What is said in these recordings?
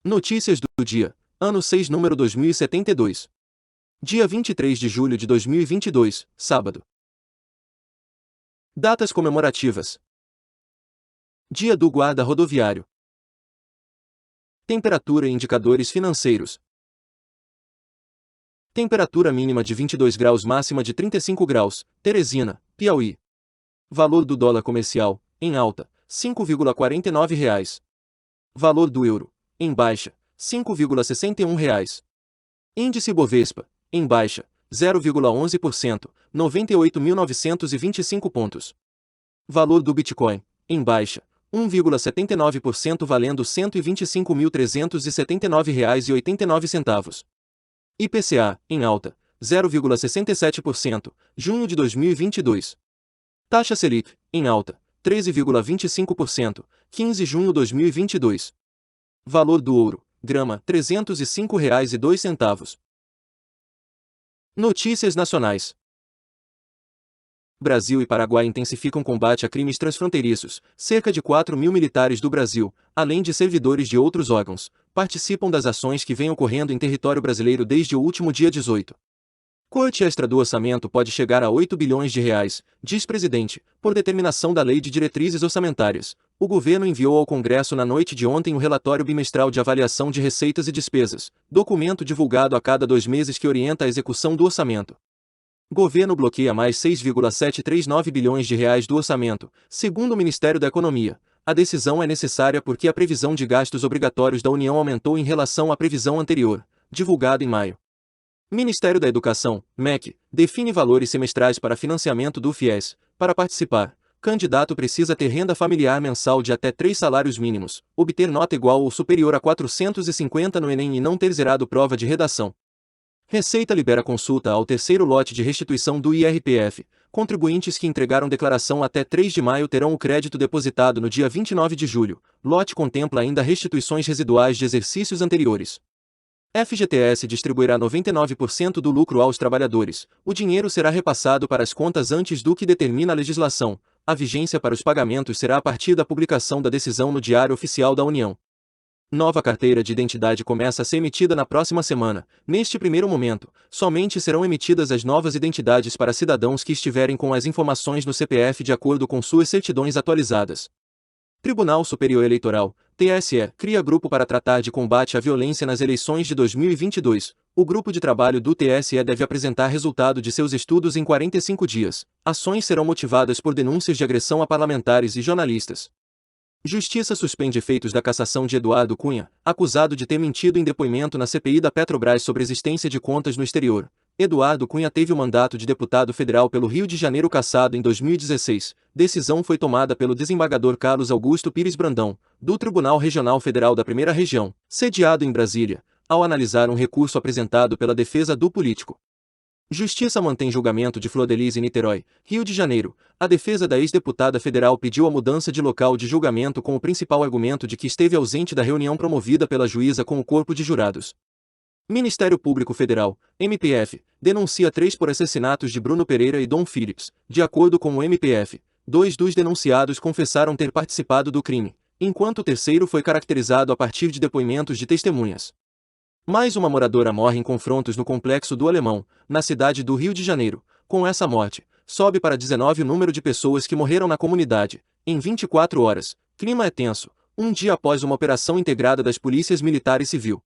Notícias do dia, ano 6, número 2072. Dia 23 de julho de 2022, sábado. Datas comemorativas. Dia do Guarda Rodoviário. Temperatura e indicadores financeiros. Temperatura mínima de 22 graus, máxima de 35 graus, Teresina, Piauí. Valor do dólar comercial, em alta, R$ 5,49. Valor do euro, em baixa, R$ 5,61. Índice Bovespa, em baixa, 0,11%, 98.925 pontos. Valor do Bitcoin, em baixa, 1,79%, valendo R$ 125.379,89. IPCA, em alta, 0,67%, junho de 2022. Taxa Selic, em alta, 13,25%, 15 de junho de 2022. Valor do ouro, grama, R$ 305,02. Notícias nacionais. Brasil e Paraguai intensificam combate a crimes transfronteiriços. Cerca de 4.000 militares do Brasil, além de servidores de outros órgãos, participam das ações que vêm ocorrendo em território brasileiro desde o último dia 18. Corte extra do orçamento pode chegar a R$ 8 bilhões, diz presidente, por determinação da Lei de Diretrizes Orçamentárias. O governo enviou ao Congresso na noite de ontem o relatório bimestral de avaliação de receitas e despesas, documento divulgado a cada 2 meses que orienta a execução do orçamento. Governo bloqueia mais R$ 6,739 bilhões do orçamento, segundo o Ministério da Economia. A decisão é necessária porque a previsão de gastos obrigatórios da União aumentou em relação à previsão anterior, divulgada em maio. Ministério da Educação, MEC, define valores semestrais para financiamento do FIES. Para participar, candidato precisa ter renda familiar mensal de até 3 salários mínimos, obter nota igual ou superior a 450 no Enem e não ter zerado prova de redação. Receita libera consulta ao terceiro lote de restituição do IRPF. Contribuintes que entregaram declaração até 3 de maio terão o crédito depositado no dia 29 de julho. Lote contempla ainda restituições residuais de exercícios anteriores. FGTS distribuirá 99% do lucro aos trabalhadores. O dinheiro será repassado para as contas antes do que determina a legislação. A vigência para os pagamentos será a partir da publicação da decisão no Diário Oficial da União. Nova carteira de identidade começa a ser emitida na próxima semana. Neste primeiro momento, somente serão emitidas as novas identidades para cidadãos que estiverem com as informações no CPF de acordo com suas certidões atualizadas. Tribunal Superior Eleitoral, TSE, cria grupo para tratar de combate à violência nas eleições de 2022. O grupo de trabalho do TSE deve apresentar resultado de seus estudos em 45 dias. Ações serão motivadas por denúncias de agressão a parlamentares e jornalistas. Justiça suspende efeitos da cassação de Eduardo Cunha, acusado de ter mentido em depoimento na CPI da Petrobras sobre existência de contas no exterior. Eduardo Cunha teve o mandato de deputado federal pelo Rio de Janeiro cassado em 2016. Decisão foi tomada pelo desembargador Carlos Augusto Pires Brandão, do Tribunal Regional Federal da Primeira Região, sediado em Brasília, ao analisar um recurso apresentado pela defesa do político. Justiça mantém julgamento de Flor Delis em Niterói, Rio de Janeiro. A defesa da ex-deputada federal pediu a mudança de local de julgamento com o principal argumento de que esteve ausente da reunião promovida pela juíza com o corpo de jurados. Ministério Público Federal, MPF, denuncia 3 por assassinatos de Bruno Pereira e Dom Phillips. De acordo com o MPF, 2 dos denunciados confessaram ter participado do crime, enquanto o terceiro foi caracterizado a partir de depoimentos de testemunhas. Mais uma moradora morre em confrontos no Complexo do Alemão, na cidade do Rio de Janeiro. Com essa morte, sobe para 19 o número de pessoas que morreram na comunidade, em 24 horas. Clima é tenso, um dia após uma operação integrada das polícias militar e civil.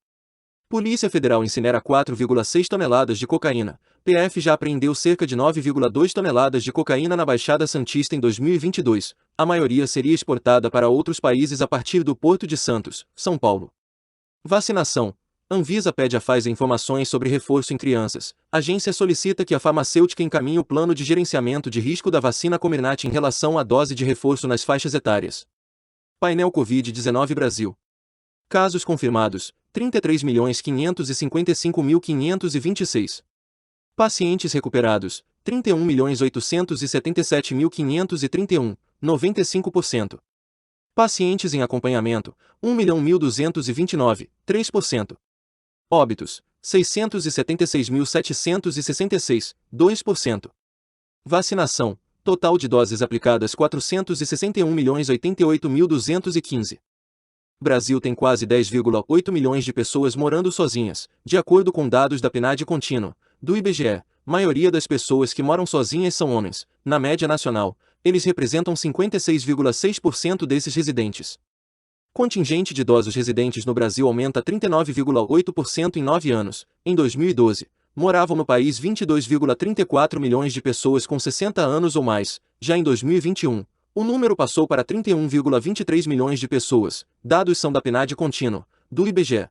Polícia Federal incinera 4,6 toneladas de cocaína. PF já apreendeu cerca de 9,2 toneladas de cocaína na Baixada Santista em 2022. A maioria seria exportada para outros países a partir do Porto de Santos, São Paulo. Vacinação. Anvisa pede à Pfizer informações sobre reforço em crianças. Agência solicita que a farmacêutica encaminhe o plano de gerenciamento de risco da vacina Comirnaty em relação à dose de reforço nas faixas etárias. Painel Covid-19 Brasil. Casos confirmados, 33.555.526. Pacientes recuperados, 31.877.531, 95%. Pacientes em acompanhamento, 1.129, 3%. Óbitos, 676.766, 2%. Vacinação, total de doses aplicadas 461.088.215. Brasil tem quase 10,8 milhões de pessoas morando sozinhas, de acordo com dados da PNAD contínua, do IBGE. Maioria das pessoas que moram sozinhas são homens. Na média nacional, eles representam 56,6% desses residentes. Contingente de idosos residentes no Brasil aumenta 39,8% em 9 anos. Em 2012, moravam no país 22,34 milhões de pessoas com 60 anos ou mais. Já em 2021, o número passou para 31,23 milhões de pessoas. Dados são da PNAD contínua, do IBGE.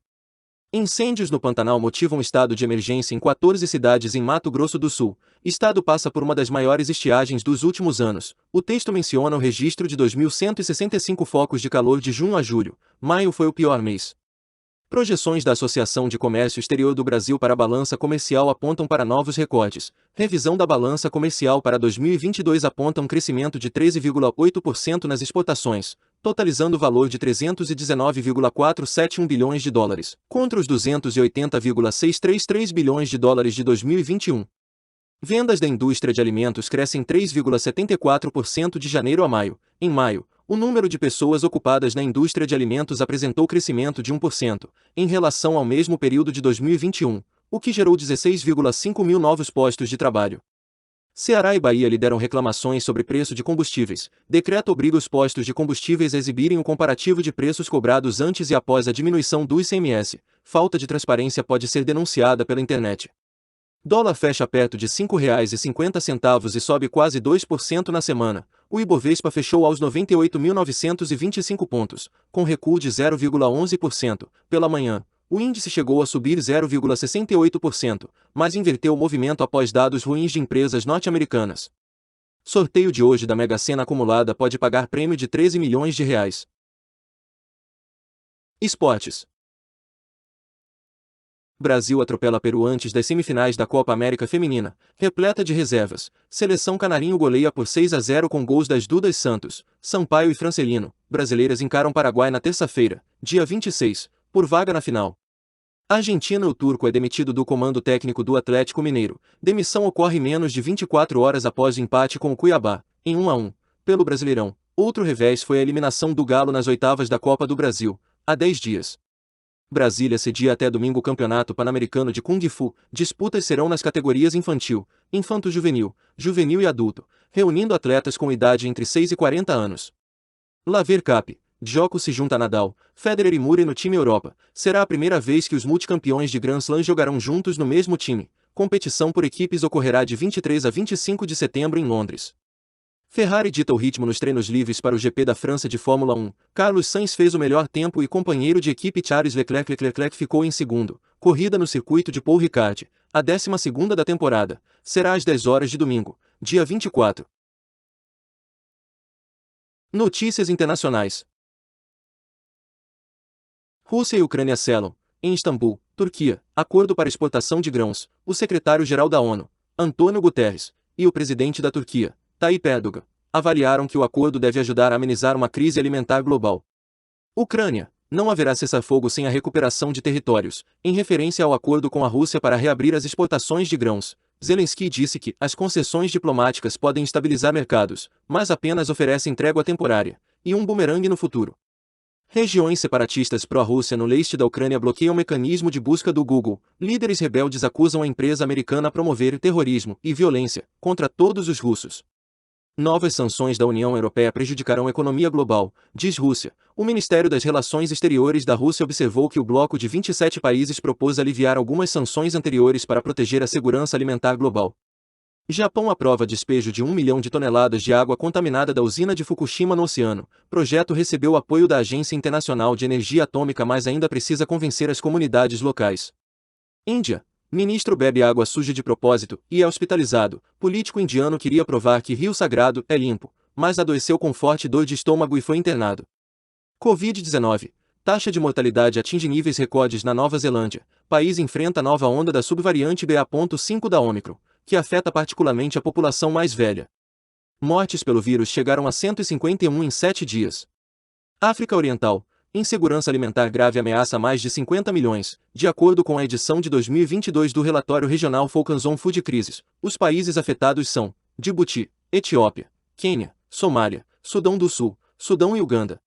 Incêndios no Pantanal motivam estado de emergência em 14 cidades em Mato Grosso do Sul. Estado passa por uma das maiores estiagens dos últimos anos. O texto menciona o registro de 2.165 focos de calor de junho a julho. Maio foi o pior mês. Projeções da Associação de Comércio Exterior do Brasil para a balança comercial apontam para novos recordes. Revisão da balança comercial para 2022 aponta um crescimento de 13,8% nas exportações, totalizando o valor de 319,471 bilhões de dólares, contra os 280,633 bilhões de dólares de 2021. Vendas da indústria de alimentos crescem 3,74% de janeiro a maio. Em maio, o número de pessoas ocupadas na indústria de alimentos apresentou crescimento de 1%, em relação ao mesmo período de 2021, o que gerou 16,5 mil novos postos de trabalho. Ceará e Bahia lideram reclamações sobre preço de combustíveis. Decreto obriga os postos de combustíveis a exibirem o comparativo de preços cobrados antes e após a diminuição do ICMS. Falta de transparência pode ser denunciada pela internet. Dólar fecha perto de R$ 5,50 e sobe quase 2% na semana. O Ibovespa fechou aos 98.925 pontos, com recuo de 0,11%. Pela manhã, o índice chegou a subir 0,68%, mas inverteu o movimento após dados ruins de empresas norte-americanas. Sorteio de hoje da Mega Sena acumulada pode pagar prêmio de 13 milhões de reais. Esportes. Brasil atropela Peru antes das semifinais da Copa América Feminina, repleta de reservas. Seleção canarinho goleia por 6-0 com gols das Dudas Santos, Sampaio e Francelino. Brasileiras encaram Paraguai na terça-feira, dia 26, por vaga na final. Argentina. O turco é demitido do comando técnico do Atlético Mineiro. Demissão ocorre menos de 24 horas após o empate com o Cuiabá, em 1-1, pelo Brasileirão. Outro revés foi a eliminação do Galo nas oitavas da Copa do Brasil, há 10 dias. Brasília cedia até domingo o Campeonato Pan-Americano de Kung Fu. Disputas serão nas categorias infantil, infanto-juvenil, juvenil e adulto, reunindo atletas com idade entre 6 e 40 anos. Laver Cup. Djokovic se junta a Nadal, Federer e Murray no time Europa. Será a primeira vez que os multicampeões de Grand Slam jogarão juntos no mesmo time. Competição por equipes ocorrerá de 23 a 25 de setembro em Londres. Ferrari dita o ritmo nos treinos livres para o GP da França de Fórmula 1. Carlos Sainz fez o melhor tempo e companheiro de equipe Charles Leclerc ficou em segundo. Corrida no circuito de Paul Ricard, a 12ª da temporada. Será às 10 horas de domingo, dia 24. Notícias internacionais. Rússia e Ucrânia selam, em Istambul, Turquia, acordo para exportação de grãos. O secretário-geral da ONU, Antônio Guterres, e o presidente da Turquia, Tayyip Erdogan, avaliaram que o acordo deve ajudar a amenizar uma crise alimentar global. Ucrânia. Não haverá cessar-fogo sem a recuperação de territórios, em referência ao acordo com a Rússia para reabrir as exportações de grãos. Zelensky disse que as concessões diplomáticas podem estabilizar mercados, mas apenas oferecem trégua temporária, e um bumerangue no futuro. Regiões separatistas pró-Rússia no leste da Ucrânia bloqueiam o mecanismo de busca do Google. Líderes rebeldes acusam a empresa americana a promover terrorismo e violência contra todos os russos. Novas sanções da União Europeia prejudicarão a economia global, diz Rússia. O Ministério das Relações Exteriores da Rússia observou que o bloco de 27 países propôs aliviar algumas sanções anteriores para proteger a segurança alimentar global. Japão aprova despejo de 1 milhão de toneladas de água contaminada da usina de Fukushima no oceano. Projeto recebeu apoio da Agência Internacional de Energia Atômica, mas ainda precisa convencer as comunidades locais. Índia. Ministro bebe água suja de propósito e é hospitalizado. Político indiano queria provar que rio sagrado é limpo, mas adoeceu com forte dor de estômago e foi internado. Covid-19. Taxa de mortalidade atinge níveis recordes na Nova Zelândia. País enfrenta nova onda da subvariante BA.5 da Ômicron, que afeta particularmente a população mais velha. Mortes pelo vírus chegaram a 151 em 7 dias. África Oriental. Insegurança alimentar grave ameaça mais de 50 milhões, de acordo com a edição de 2022 do relatório regional Focus on Food Crisis. Os países afetados são Djibouti, Etiópia, Quênia, Somália, Sudão do Sul, Sudão e Uganda.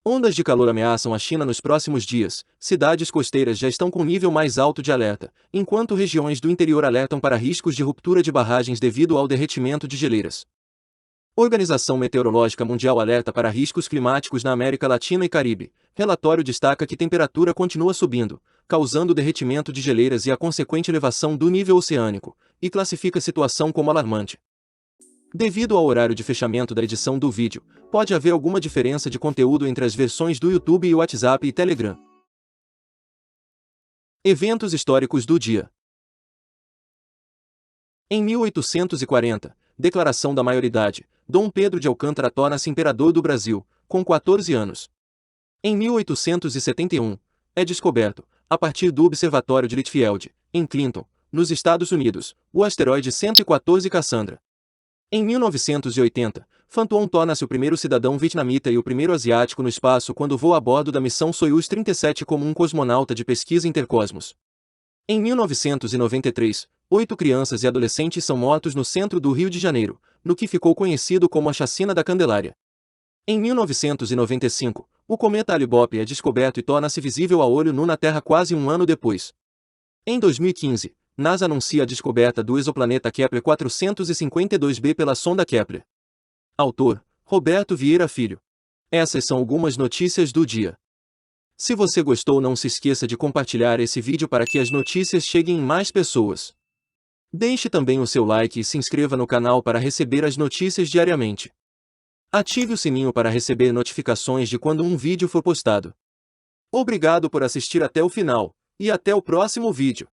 Ondas de calor ameaçam a China nos próximos dias. Cidades costeiras já estão com nível mais alto de alerta, enquanto regiões do interior alertam para riscos de ruptura de barragens devido ao derretimento de geleiras. Organização Meteorológica Mundial alerta para riscos climáticos na América Latina e Caribe. Relatório destaca que temperatura continua subindo, causando derretimento de geleiras e a consequente elevação do nível oceânico, e classifica a situação como alarmante. Devido ao horário de fechamento da edição do vídeo, pode haver alguma diferença de conteúdo entre as versões do YouTube e WhatsApp e Telegram. Eventos históricos do dia. Em 1840, declaração da maioridade, Dom Pedro de Alcântara torna-se imperador do Brasil, com 14 anos. Em 1871, é descoberto, a partir do Observatório de Litchfield, em Clinton, nos Estados Unidos, o asteroide 114 Cassandra. Em 1980, Phantom torna-se o primeiro cidadão vietnamita e o primeiro asiático no espaço quando voa a bordo da missão Soyuz 37 como um cosmonauta de pesquisa intercosmos. Em 1993, 8 crianças e adolescentes são mortos no centro do Rio de Janeiro, no que ficou conhecido como a Chacina da Candelária. Em 1995, o cometa Hale-Bopp é descoberto e torna-se visível a olho nu na Terra quase um ano depois. Em 2015, NASA anuncia a descoberta do exoplaneta Kepler 452b pela sonda Kepler. Autor: Roberto Vieira Filho. Essas são algumas notícias do dia. Se você gostou, não se esqueça de compartilhar esse vídeo para que as notícias cheguem em mais pessoas. Deixe também o seu like e se inscreva no canal para receber as notícias diariamente. Ative o sininho para receber notificações de quando um vídeo for postado. Obrigado por assistir até o final, e até o próximo vídeo.